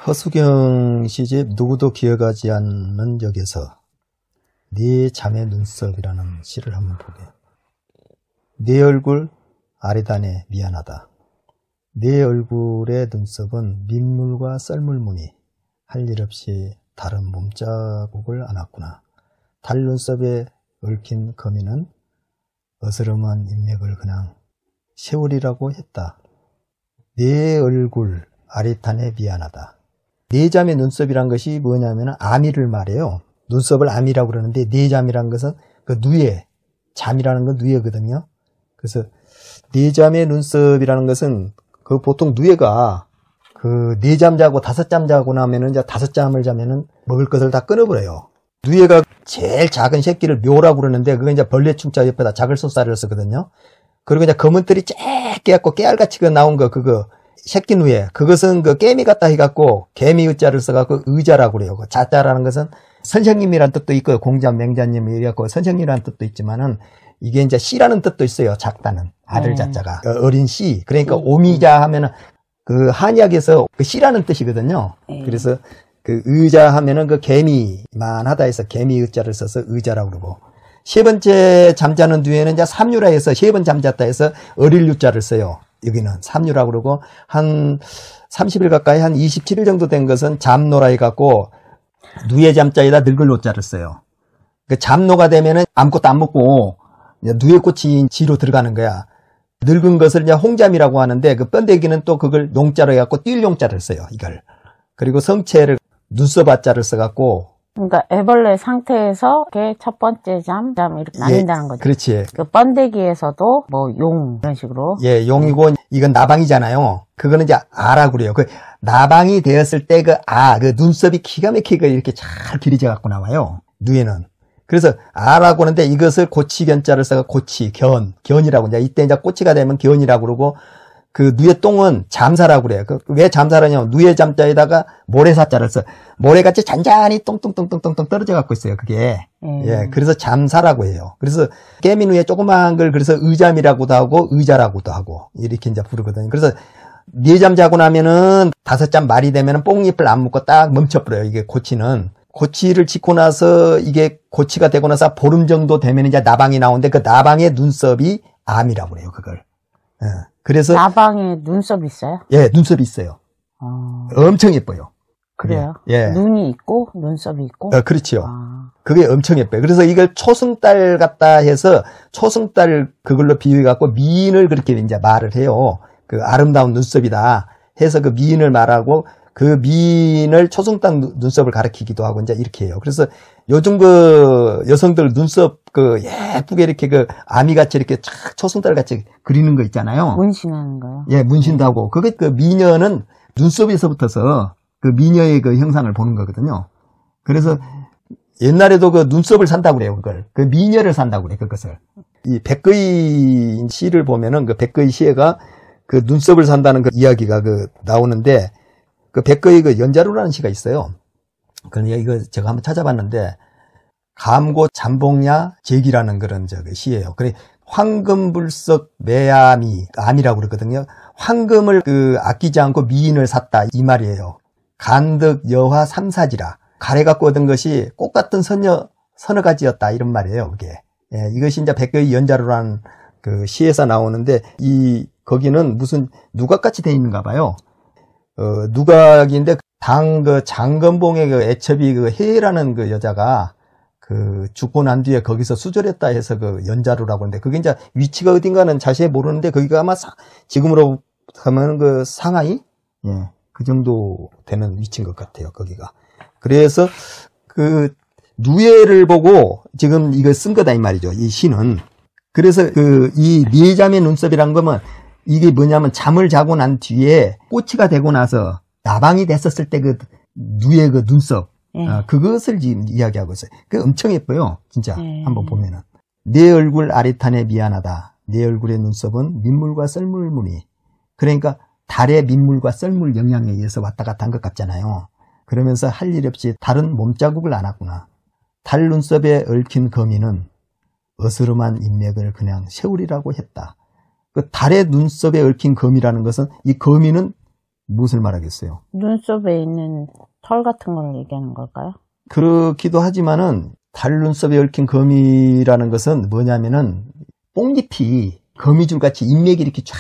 허수경 시집 누구도 기억하지 않는 역에서 네 잠의 눈썹이라는 시를 한번 보게. 네 얼굴 아리단에 미안하다. 네 얼굴의 눈썹은 민물과 썰물무늬 할 일 없이 다른 몸자국을 안았구나. 달 눈썹에 얽힌 거미는 어스름한 인맥을 그냥 세월이라고 했다. 네 얼굴 아리단에 미안하다. 네 잠의 눈썹이란 것이 뭐냐면 아미를 말해요. 눈썹을 아미라고 그러는데 네 잠이란 것은 그 누에, 잠이라는 건 누에거든요. 그래서 네 잠의 눈썹이라는 것은 그 보통 누에가 그 네 잠 자고 다섯 잠 자고 나면은 이제 다섯 잠을 자면은 먹을 것을 다 끊어버려요. 누에가 제일 작은 새끼를 묘라고 그러는데 그거 이제 벌레 충자 옆에다 작을 솥살을 쓰거든요. 그리고 이제 검은 털이 쬐게 갖고 깨알같이 나온 거 그거 새끼 누에, 그것은 그 깨미 같다 해갖고 개미 의자를 써갖고 의자라고 그래요. 그 자자라는 것은 선생님이란 뜻도 있고 공자 맹자님이 이래갖고 선생님이란 뜻도 있지만은 이게 이제 씨라는 뜻도 있어요. 작다는 아들 자자가 어린 씨. 그러니까 오미자 하면은 그 한약에서 그 씨라는 뜻이거든요. 그래서 그 의자 하면은 그 개미만 하다 해서 개미 의자를 써서 의자라고 그러고, 세 번째 잠자는 뒤에는 이제 삼유라 해서 세 번 잠잤다 해서 어릴 유자를 써요. 여기는 삼유라고 그러고, 한 30일 가까이 한 27일 정도 된 것은 잠노라 해갖고 누에 잠자에다 늙을 노자를 써요. 그 잠노가 되면은 아무것도 안 먹고 누에꽃이 지로 들어가는 거야. 늙은 것을 이제 홍잠이라고 하는데 그 번데기는 또 그걸 용자로 해갖고 띨 용자를 써요. 이걸. 그리고 성체를 눈썹 아자를 써갖고. 그러니까 애벌레 상태에서 이렇게 첫 번째 잠 이렇게 나뉜다는 거죠. 그렇지. 그 번데기에서도 뭐 용 이런 식으로. 예, 용이고 이건 나방이잖아요. 그거는 이제 아라고 그래요. 그 나방이 되었을 때 그 그 눈썹이 기가 막히게 이렇게 잘 길이져 갖고 나와요. 누에는. 그래서 아라고 하는데 이것을 고치견자를 써서 고치, 견이라고 이제 이때 이제 꼬치가 되면 견이라고 그러고, 그 누에 똥은 잠사라고 그래요. 왜 잠사라냐면 누에 잠자에다가 모래사자를 써. 모래같이 잔잔히 똥똥똥똥똥 떨어져 갖고 있어요. 그게. 예, 그래서 잠사라고 해요. 그래서 깨민 위에 조그만 걸 그래서 의잠이라고도 하고 의자라고도 하고 이렇게 이제 부르거든요. 그래서 네 잠 자고 나면은 다섯 잠 말이 되면은 뽕잎을 안 묶고 딱 멈춰버려요. 이게 고치는. 고치를 짓고 나서 이게 고치가 되고 나서 보름 정도 되면 이제 나방이 나오는데 그 나방의 눈썹이 암이라고 그래요. 그걸. 예. 그래서 나방에 눈썹이 있어요? 예, 눈썹이 있어요. 엄청 예뻐요. 그래요? 예. 눈이 있고 눈썹이 있고? 그렇지요. 그게 엄청 예뻐요. 그래서 이걸 초승달 같다 해서 초승달 그걸로 비유해갖고 미인을 그렇게 이제 말을 해요. 그 아름다운 눈썹이다 해서 그 미인을 말하고 그 미인을 초승달 눈썹을 가리키기도 하고 이제 이렇게 해요. 그래서 요즘 그 여성들 눈썹 그 예쁘게 이렇게 그 아미같이 이렇게 쫙 초승달 같이 그리는 거 있잖아요. 문신하는 거요? 예, 문신도 하고. 그게 그 미녀는 눈썹에서부터서 그 미녀의 그 형상을 보는 거거든요. 그래서 옛날에도 그 눈썹을 산다고 그래요, 그걸. 그 미녀를 산다고 그래, 그것을. 이 백거이 시를 보면은 그 백거이 시에가 그 눈썹을 산다는 그 이야기가 그 나오는데, 그 백거이 그 연자루라는 시가 있어요. 그러니까 이거 제가 한번 찾아봤는데, 감고 잠봉야 제기라는 그런 저기 시예요. 그래, 황금불석 매암이, 암이라고 그러거든요. 황금을 그 아끼지 않고 미인을 샀다, 이 말이에요. 간득 여화 삼사지라. 가래 갖고 얻은 것이 꽃 같은 서너 가지였다, 이런 말이에요, 그게. 예, 이것이 이제 백거이 연자루라는 그 시에서 나오는데, 거기는 무슨 누각같이 돼 있는가 봐요. 누각인데, 그 장건봉의 그 애첩이 그 해라는 그 여자가 그 죽고 난 뒤에 거기서 수절했다 해서 그 연자루라고 하는데, 그게 이제 위치가 어딘가는 자세히 모르는데, 거기가 아마 지금으로 하면 그 상하이? 예, 그 정도 되는 위치인 것 같아요, 거기가. 그래서 그 누에를 보고 지금 이거 쓴 거다, 이 말이죠, 이 시는. 그래서 이 네 잠의 눈썹이란 거면 이게 뭐냐면 잠을 자고 난 뒤에 꼬치가 되고 나서 나방이 됐었을 때 그 누의 그 눈썹, 그것을 지금 이야기하고 있어요. 그게 엄청 예뻐요, 진짜. 한번 보면은. 내 얼굴 아리탄에 미안하다. 내 얼굴의 눈썹은 민물과 썰물무늬. 그러니까 달의 민물과 썰물 영향에 의해서 왔다 갔다 한 것 같잖아요. 그러면서 할 일 없이 다른 몸자국을 안았구나. 달 눈썹에 얽힌 거미는 어스름한 인맥을 그냥 세월이라고 했다. 그 달의 눈썹에 얽힌 거미라는 것은 이 거미는 무엇을 말하겠어요? 눈썹에 있는 털 같은 걸 얘기하는 걸까요? 그렇기도 하지만은 달 눈썹에 얽힌 거미라는 것은 뭐냐면은 뽕잎이 거미줄같이 인맥이 이렇게 쫙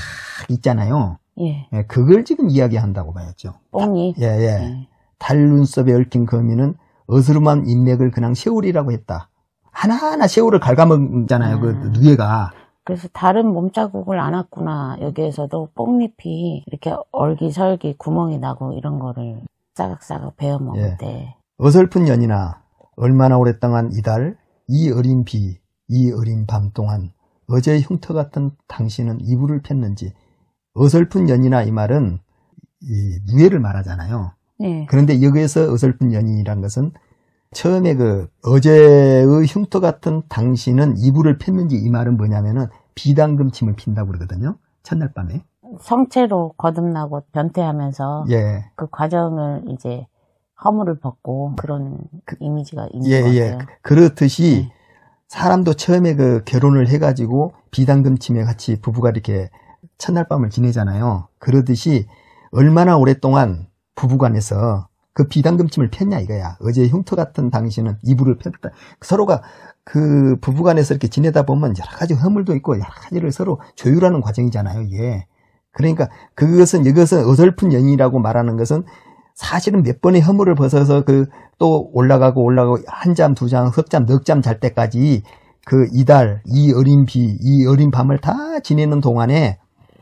있잖아요. 예. 예, 그걸 지금 이야기한다고 봐야죠. 뽕잎. 예. 예. 달 눈썹에 얽힌 거미는 어스름한 인맥을 그냥 세월이라고 했다. 하나하나 세월을 갉아먹잖아요. 그 누에가. 그래서 다른 몸자국을 안 왔구나. 여기에서도 뽕잎이 이렇게 얼기설기 구멍이 나고 이런 거를 싸각싸각 베어먹을 때. 어설픈 년이나 얼마나 오랫동안 이달, 이 어린 비, 이 어린 밤 동안 어제의 흉터 같은 당신은 이불을 폈는지. 어설픈 년이나 이 말은 이 누에를 말하잖아요. 네. 그런데 여기에서 어설픈 연인이란 것은 처음에 그 어제의 흉터 같은 당신은 이불을 폈는지 이 말은 뭐냐면은 비당금침을 핀다고 그러거든요. 첫날 밤에. 성체로 거듭나고 변태하면서 예. 그 과정을 이제 허물을 벗고 그런 이미지가 있는 것 같아요. 그렇듯이 사람도 처음에 그 결혼을 해가지고 비당금침에 같이 부부가 이렇게 첫날 밤을 지내잖아요. 그러듯이 얼마나 오랫동안 부부간에서 그 비당금침을 폈냐 이거야. 어제 흉터 같은 당신은 이불을 폈다. 서로가 그 부부간에서 이렇게 지내다 보면 여러 가지 허물도 있고 여러 가지를 서로 조율하는 과정이잖아요. 이게. 그러니까 이것은 어설픈 연인이라고 말하는 것은 사실은 몇 번의 허물을 벗어서 그 또 올라가고 한 잠, 두 잠, 석 잠, 넉 잠 잘 때까지 그 이달, 이 어린 비, 이 어린 밤을 다 지내는 동안에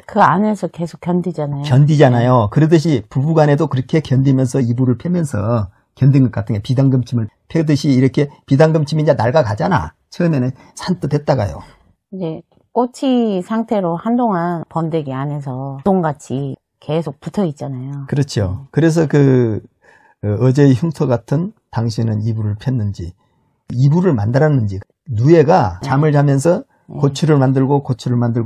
그 안에서 계속 견디잖아요. 그러듯이 부부간에도 그렇게 견디면서 이불을 펴면서 견딘 것 같은 게 비당금침을 펴듯이 이렇게 비당금침이 이제 낡아가잖아. 처음에는 산뜻 했다가요. 이제 꼬치 상태로 한동안 번데기 안에서 동같이 계속 붙어 있잖아요. 그렇죠. 그래서 어제의 흉터 같은 당신은 이불을 폈는지, 이불을 만들었는지, 누에가 잠을 자면서 고추를 만들고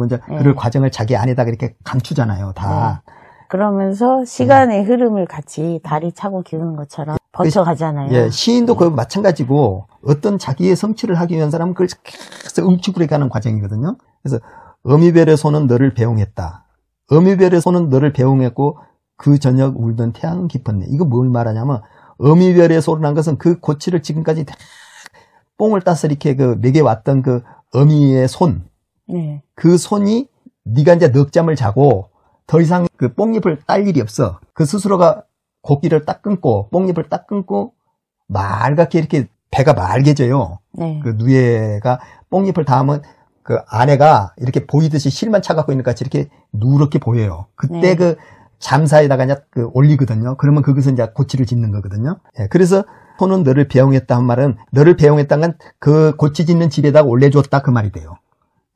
이제 그 과정을 자기 안에다가 이렇게 감추잖아요, 다. 그러면서 시간의 흐름을 같이 다리 차고 기우는 것처럼 버텨가잖아요. 예, 시인도 그 마찬가지고 어떤 자기의 성취를 하기 위한 사람은 그걸 계속 응축을 해가는 과정이거든요. 그래서 어미별의 손은 너를 배웅했다. 어미별의 손은 너를 배웅했고 그 저녁 울던 태양은 깊었네. 이거 뭘 말하냐면 어미별의 손이라는 것은 그 고치를 지금까지 뽕을 따서 이렇게 먹여왔던 그 어미의 손. 네. 그 손이 네가 이제 넉잠을 자고 더 이상 그 뽕잎을 딸 일이 없어. 그 스스로가 고기를 딱 끊고 뽕잎을 딱 끊고 말갛게 이렇게 배가 말개져요. 네. 그 누에가 뽕잎을 닿으면 그 안에가 이렇게 보이듯이 실만 차갖고 있는 것 같이 이렇게 누렇게 보여요. 그때 그 잠사에다가 이제 올리거든요. 그러면 거기서 이제 고치를 짓는 거거든요. 예, 그래서 손은 너를 배웅했다 한 말은 너를 배웅했다는 건 그 고치 짓는 집에다가 올려줬다 그 말이 돼요.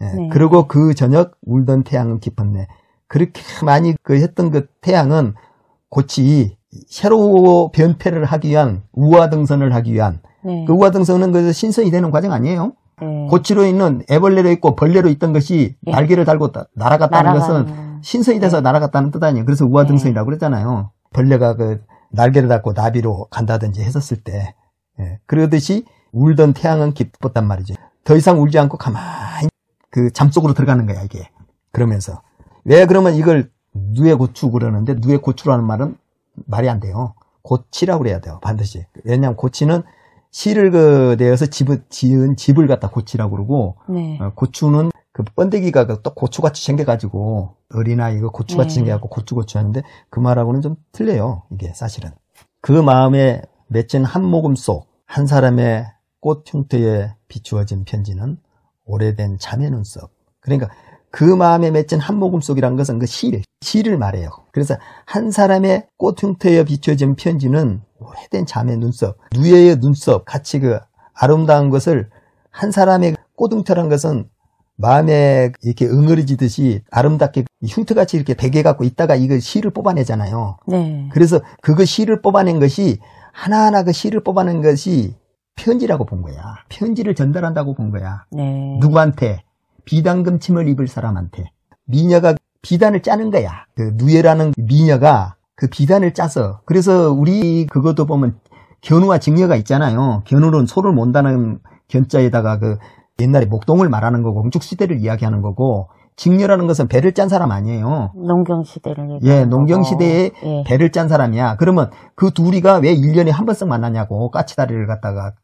예, 그리고 그 저녁 울던 태양은 깊었네. 그렇게 많이 했던 그 태양은 고치 새로 변태를 하기 위한 우화등선을 하기 위한 그 우화등선은 그 신선이 되는 과정 아니에요? 고치로 있는 애벌레로 있고 벌레로 있던 것이 날개를 달고 날아갔다는 것은 신선이 돼서 날아갔다는 뜻 아니에요. 그래서 우화등선이라고 그랬잖아요. 벌레가 그 날개를 달고 나비로 간다든지 했었을 때. 그러듯이 울던 태양은 깊었단 말이죠. 더 이상 울지 않고 가만히 그 잠 속으로 들어가는 거야, 이게. 그러면서. 왜 그러면 이걸 누에 고추 그러는데 누에 고추라는 말은 말이 안 돼요. 고치라고 그래야 돼요, 반드시. 왜냐하면 고치는 실을 내어서 지은 집을 갖다 고치라고 그러고, 고추는 그 번데기가 또 고추같이 생겨가지고, 어린아이가 고추같이 생겨갖고 고추 하는데, 그 말하고는 좀 틀려요, 이게 사실은. 그 마음에 맺힌 한 모금 속, 한 사람의 꽃 흉터에 비추어진 편지는 오래된 자매 눈썹. 그러니까 그 마음에 맺힌 한 모금 속이란 것은 그 시를 말해요. 그래서 한 사람의 꽃 흉터에 비추어진 편지는 오래된 자매 눈썹, 누에의 눈썹, 같이 그 아름다운 것을 한 사람의 꽃 흉터란 것은 마음에 이렇게 응어리지듯이 아름답게 흉터같이 이렇게 베개 갖고 있다가 이거 시를 뽑아내잖아요. 네. 그래서 그거 시를 뽑아낸 것이 하나하나 그 시를 뽑아낸 것이 편지라고 본 거야. 편지를 전달한다고 본 거야. 네. 누구한테? 비당금침을 입을 사람한테. 미녀가 비단을 짜는 거야. 그 누에라는 미녀가 그 비단을 짜서. 그래서 우리 그것도 보면 견우와 직녀가 있잖아요. 견우는 소를 몬다는 견자에다가 그 옛날에 목동을 말하는 거고 홍축시대를 이야기하는 거고, 직녀라는 것은 배를 짠 사람 아니에요. 농경시대를 예, 농경시대에 예. 배를 짠 사람이야. 그러면 그 둘이가 왜 1년에 한 번씩 만나냐고 까치다리를 갖다가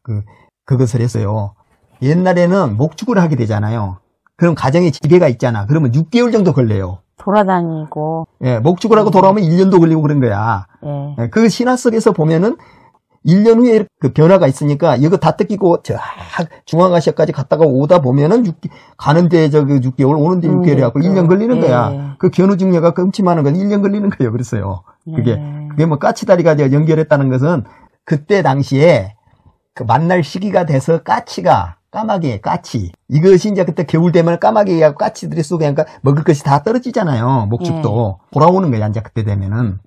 그것을 했어요. 옛날에는 목축을 하게 되잖아요. 그럼 가정에 지게가 있잖아. 그러면 6개월 정도 걸려요. 돌아다니고. 예, 목축을 하고 돌아오면 1년도 걸리고 그런 거야. 예. 예, 그 신화 속에서 보면은 1년 후에 그 변화가 있으니까 이거 다 뜯기고 저 중앙아시아까지 갔다가 오다 보면은 가는데 저기 6개월 오는데 6개월 해갖고 1년 걸리는 거야. 예. 그 견우직녀가 끔찍하는 건 1년 걸리는 거예요. 그랬어요. 그게 뭐 까치다리가 연결했다는 것은 그때 당시에 그 만날 시기가 돼서 까치가 까마귀, 까치. 이것이 이제 그때 겨울 되면 까마귀하고 까치들이 쏘게 하니까 먹을 것이 다 떨어지잖아요. 목축도. 돌아오는 거야, 이제 그때 되면은.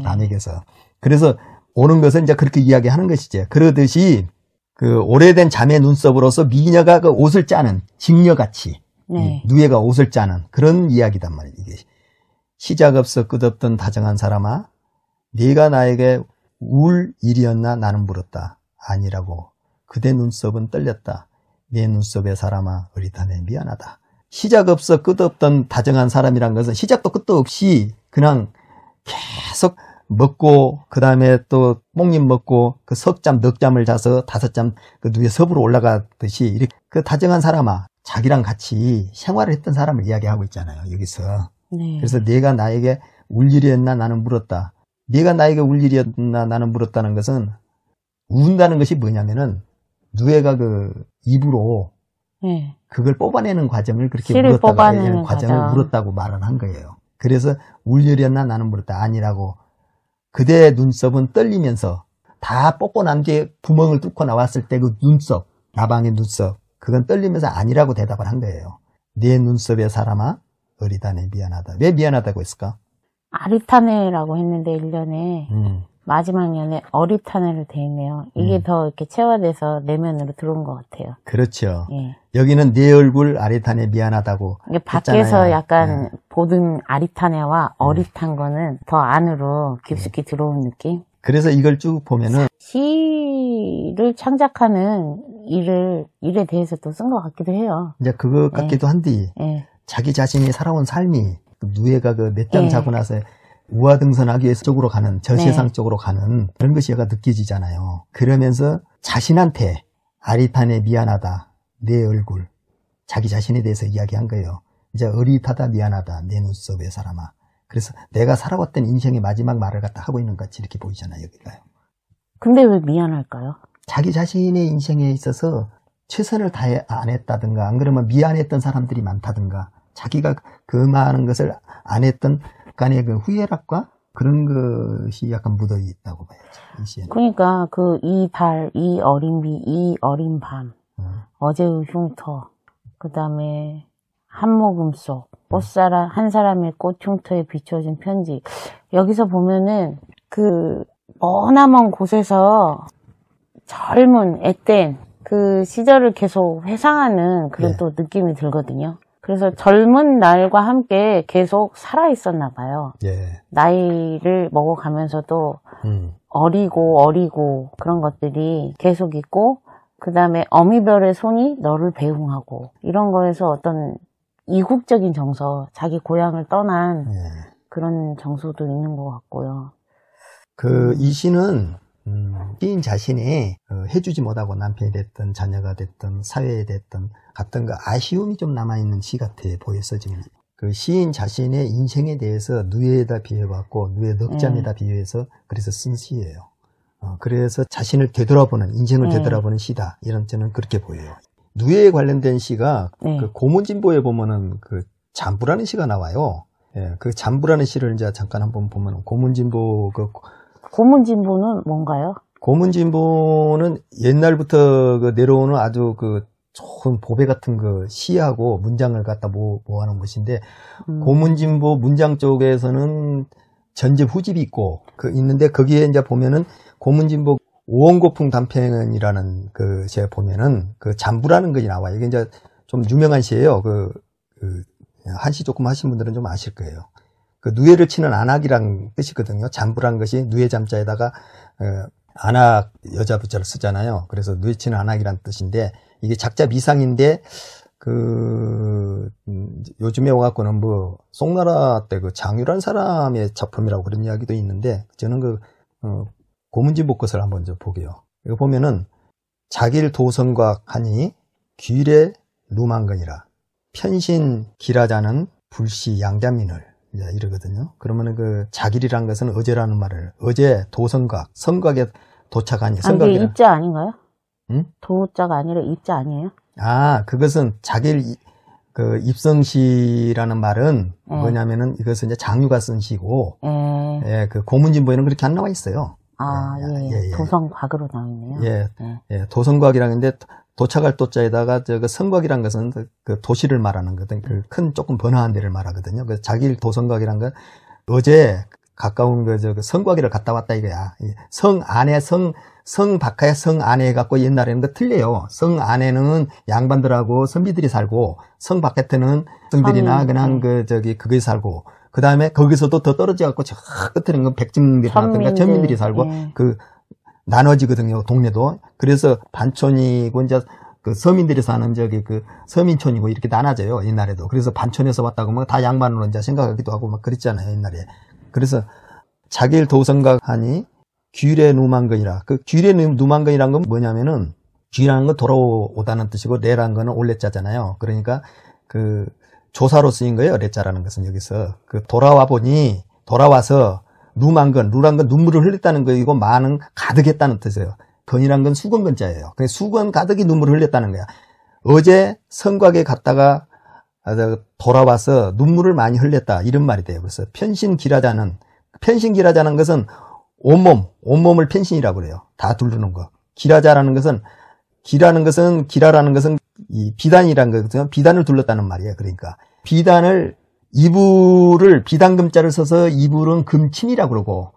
남에게서. 그래서 오는 것은 이제 그렇게 이야기하는 것이죠. 그러듯이 그 오래된 자매 눈썹으로서 미녀가 그 옷을 짜는 직녀같이 네. 누에가 옷을 짜는 그런 이야기단 말이에요. 이게 시작 없어 끝없던 다정한 사람아, 네가 나에게 울 일이었나 나는 물었다. 아니라고. 그대 눈썹은 떨렸다. 내 눈썹의 사람아 어리다네 미안하다. 시작 없어 끝없던 다정한 사람이란 것은 시작도 끝도 없이 그냥 계속 먹고 그 다음에 또 뽕잎 먹고 그 석잠 넉잠을 자서 5잠 그 누에 섭으로 올라가듯이 이렇게 그 다정한 사람아 자기랑 같이 생활을 했던 사람을 이야기하고 있잖아요. 여기서. 네. 그래서 내가 나에게 울 일이었나 나는 물었다. 네가 나에게 울 일이었나 나는 물었다는 것은 운다는 것이 뭐냐면은 누에가 그 입으로 네. 그걸 뽑아내는 과정을 그렇게 씨를 물었다고 뽑아내는 과정을 물었다고 말을 한 거예요. 그래서 울 일이었나 나는 물었다. 아니라고. 그대의 눈썹은 떨리면서 다 뽑고 난 뒤에 구멍을 뚫고 나왔을 때 그 눈썹, 나방의 눈썹, 그건 떨리면서 아니라고 대답을 한 거예요. 내 눈썹의 사람아 어리다네 미안하다. 왜 미안하다고 했을까? 아리타네라고 했는데 1년에 마지막 년에 어리타네로 돼 있네요. 이게 더 이렇게 체화돼서 내면으로 들어온 것 같아요. 그렇죠. 예. 여기는 내 얼굴 아리타네 미안하다고 이게 밖에서 했잖아요. 약간 보던 아리타네와 어릿한 거는 더 안으로 깊숙이 들어온 느낌? 그래서 이걸 쭉 보면은 시를 창작하는 일에 대해서 또 쓴 것 같기도 해요. 이제 그것 같기도 한데 예. 자기 자신이 살아온 삶이 누에가 그 몇 장 예. 자고 나서 우화등선하기 위해서 쪽으로 가는 저 네. 세상 쪽으로 가는 그런 것이 얘가 느껴지잖아요. 그러면서 자신한테 아리타네 미안하다 내 얼굴 자기 자신에 대해서 이야기한 거예요. 이제 어릿하다 미안하다 내 눈썹의 사람아. 그래서 내가 살아왔던 인생의 마지막 말을 갖다 하고 있는 것 같이 이렇게 보이잖아요. 여기가요. 근데 왜 미안할까요? 자기 자신의 인생에 있어서 최선을 다해 안 했다든가 안 그러면 미안했던 사람들이 많다든가 자기가 그 많은 것을 안 했던 간의 그 후회락과 그런 것이 약간 묻어 있다고 봐야죠. 이 시에는. 그러니까 이 달, 이 어린 비, 이 어린 밤, 어제의 흉터, 그 다음에 한 모금 속, 한 사람의 꽃 흉터에 비춰진 편지. 여기서 보면은 그 머나먼 곳에서 젊은 앳된 그 시절을 계속 회상하는 그런 또 느낌이 들거든요. 그래서 젊은 날과 함께 계속 살아있었나 봐요. 예. 나이를 먹어가면서도 어리고 그런 것들이 계속 있고 그 다음에 어미별의 손이 너를 배웅하고 이런 거에서 어떤 이국적인 정서, 자기 고향을 떠난 그런 정서도 있는 것 같고요. 이 시는 시인 자신이 해주지 못하고 남편이 됐든 자녀가 됐든 사회에 됐든 같은 그 아쉬움이 좀 남아있는 시 같아 보였어 지금. 그 시인 자신의 인생에 대해서 누에에다 비유해봤고 누에 넉잠에다 비유해서 그래서 쓴 시예요. 그래서 자신을 되돌아보는 인생을 되돌아보는 시다 이런 저는 그렇게 보여요. 누에에 관련된 시가 그 고문진보에 보면은 그 잠부라는 시가 나와요. 예, 그 잠부라는 시를 이제 잠깐 한번 보면 고문진보 고문진보는 뭔가요? 고문진보는 옛날부터 그 내려오는 아주 그 좋은 보배 같은 그 시하고 문장을 갖다 모아놓은 것인데 고문진보 문장 쪽에서는 전집 후집이 있는데 거기에 이제 보면은 고문진보 오원고풍 단편이라는 그 제가 보면은 그 잠부라는 것이 나와요. 이게 이제 좀 유명한 시예요. 한시 조금 하신 분들은 좀 아실 거예요. 그 누에를 치는 안악이란 뜻이거든요. 잠부란 것이 누에 잠자에다가 안악 여자 부자를 쓰잖아요. 그래서 누에 치는 안악이란 뜻인데 이게 작자 미상인데 요즘에 와갖고는 송나라 때 장유란 사람의 작품이라고 그런 이야기도 있는데, 저는 고문진복것을 한번 좀 보게요. 이거 보면은, 자길 도성곽 하니 귀래 누만건이라 편신 기라자는 불시 양자민을 이러거든요. 그러면은 자길이란 것은 어제라는 말을, 어제 도성곽, 성곽에 도착하니, 성곽이 입자 아닌가요? 응? 도자가 아니라 입자 아니에요? 그것은 자길 입성시라는 말은 뭐냐면은 이것은 이제 장유가 쓴 시고, 고문진보에는 그렇게 안 나와 있어요. 도성곽으로 나와 있네요. 도성곽이라는데 도착할 도자에다가 성곽이란 것은 도시를 말하는 거든, 큰 조금 번화한 데를 말하거든요. 자길 도성곽이란 건 어제 가까운 성곽이를 갔다 왔다 이거야. 성 안에 성 밖에 성 안에 해갖고 옛날에는 틀려요. 성 안에는 양반들하고 선비들이 살고, 성 바깥에는 성들이나 그냥 그게 살고, 그 다음에 거기서도 더 떨어져갖고 저 끝에는 백증들이나 천민들이 살고, 나눠지거든요, 동네도. 그래서 반촌이고, 이제 서민들이 사는 서민촌이고 이렇게 나눠져요, 옛날에도. 그래서 반촌에서 왔다고 다 양반으로 이제 생각하기도 하고 막 그랬잖아요, 옛날에. 그래서 자길 도성각 하니 귀래 누만건이라. 귀래 누만건이란 건 뭐냐면은, 귀라는 건 돌아오다는 뜻이고, 레라는 거는 올레자잖아요. 그러니까 조사로 쓰인 거예요, 레자라는 것은 여기서. 돌아와서 누란 건 눈물을 흘렸다는 거이고, 만은 가득했다는 뜻이에요. 건이란 건 수건건자예요. 수건 가득히 눈물을 흘렸다는 거야. 어제 성곽에 갔다가 돌아와서 눈물을 많이 흘렸다, 이런 말이 돼요. 그래서 편신기라자는 것은 온몸을 편신이라고 그래요. 다 두르는 거. 기라라는 것은 이 비단이라는 거거든요. 비단을 둘렀다는 말이에요. 그러니까 이불을 비단금자를 써서 이불은 금친이라고 그러고,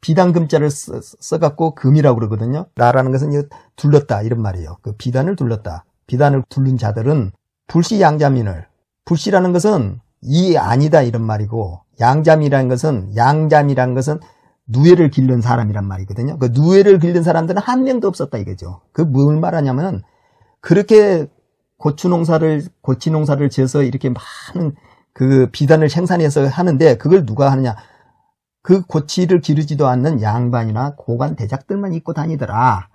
비단금자를 써갖고 금이라고 그러거든요. 라라는 것은 둘렀다, 이런 말이에요. 비단을 둘렀다. 비단을 둘른 자들은 불시 양자민을, 불시라는 것은 이 아니다, 이런 말이고, 양잠이라는 것은 누에를 기른 사람이란 말이거든요. 누에를 기른 사람들은 한 명도 없었다, 이거죠. 뭘 말하냐면은, 그렇게 고치 농사를 지어서 이렇게 많은 비단을 생산해서 하는데, 그걸 누가 하느냐? 고치를 기르지도 않는 양반이나 고관 대작들만 입고 다니더라.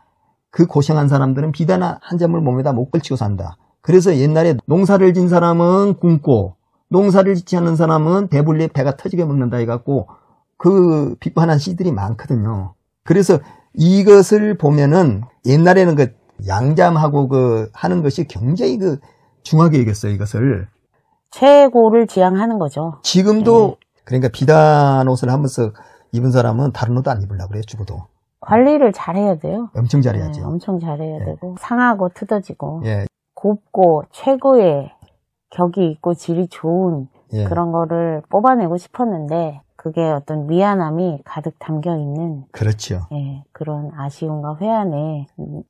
고생한 사람들은 비단 한 점을 몸에다 못 걸치고 산다. 그래서 옛날에 농사를 진 사람은 굶고, 농사를 짓지 않는 사람은 배불리 배가 터지게 먹는다 해갖고, 비판한 시들이 많거든요. 그래서 이것을 보면은, 옛날에는 양잠하고 하는 것이 굉장히 중하게 여겼어요, 이것을. 최고를 지향하는 거죠. 지금도, 그러니까 비단 옷을 하면서 입은 사람은 다른 옷도 안 입으려고 그래요, 죽어도. 관리를 잘해야 돼요. 엄청 잘해야죠. 엄청 잘해야 되고, 상하고 뜯어지고, 곱고 최고의 격이 있고 질이 좋은 그런 거를 뽑아내고 싶었는데, 그게 어떤 미안함이 가득 담겨 있는. 그렇죠. 그런 아쉬움과 회한의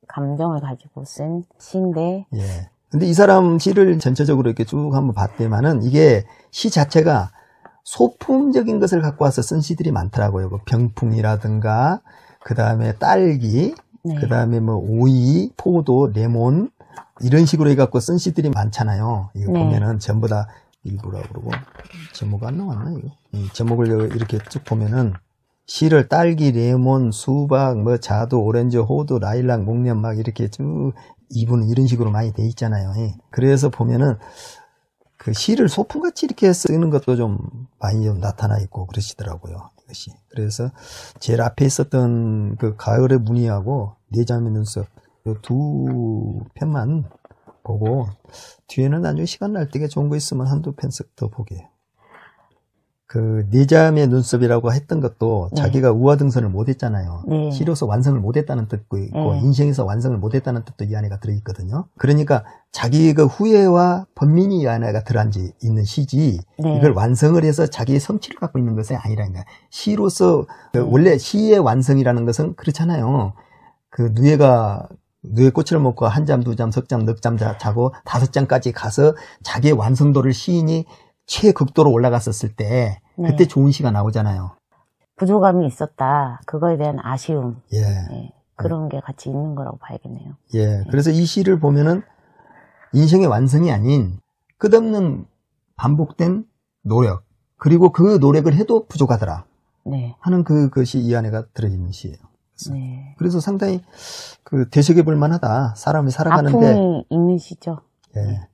감정을 가지고 쓴 시인데. 근데 이 사람 시를 전체적으로 이렇게 쭉 한번 봤더니만은, 이게 시 자체가 소품적인 것을 갖고 와서 쓴 시들이 많더라고요. 병풍이라든가, 그 다음에 딸기, 그 다음에 오이, 포도, 레몬, 이런 식으로 해갖고 쓴 시들이 많잖아요. 이거 보면은 전부 다 일부라고 그러고, 제목 안 나왔나, 이거? 이 제목을 이렇게 쭉 보면은, 시를 딸기, 레몬, 수박, 자두, 오렌지, 호두, 라일락, 목련 막 이렇게 쭉 이분은 이런 식으로 많이 돼 있잖아요. 그래서 보면은, 시를 소품같이 이렇게 쓰는 것도 좀 많이 좀 나타나 있고 그러시더라고요, 이것이. 그래서 제일 앞에 있었던 가을의 무늬하고 네 잠의 눈썹, 이 두 편만 보고, 뒤에는 나중에 시간 날 때가 좋은 거 있으면 한두 편씩 더 보게. 네 잠의 눈썹이라고 했던 것도 자기가 우화등선을 못했잖아요. 시로서 완성을 못했다는 뜻도 있고, 인생에서 완성을 못했다는 뜻도 이 안에가 들어있거든요. 그러니까 자기 후회와 번민이 이 안에가 들어있는 시지, 이걸 완성을 해서 자기의 성취를 갖고 있는 것이 아니라니까. 시로서 원래 시의 완성이라는 것은 그렇잖아요. 누에 꼬치를 먹고 한 잠, 두 잠, 석 잠, 넉 잠 자고 5잠까지 가서 자기의 완성도를 시인이 최극도로 올라갔었을 때, 그때 좋은 시가 나오잖아요. 부족함이 있었다. 그거에 대한 아쉬움. 그런 게 같이 있는 거라고 봐야겠네요. 그래서 이 시를 보면은 인생의 완성이 아닌 끝없는 반복된 노력, 그리고 그 노력을 해도 부족하더라 네. 하는 그것이 이 안에가 들어있는 시예요. 네. 그래서 상당히 그 되새겨 볼 만하다. 사람이 살아가는데 아픔이 있는 시죠. 예.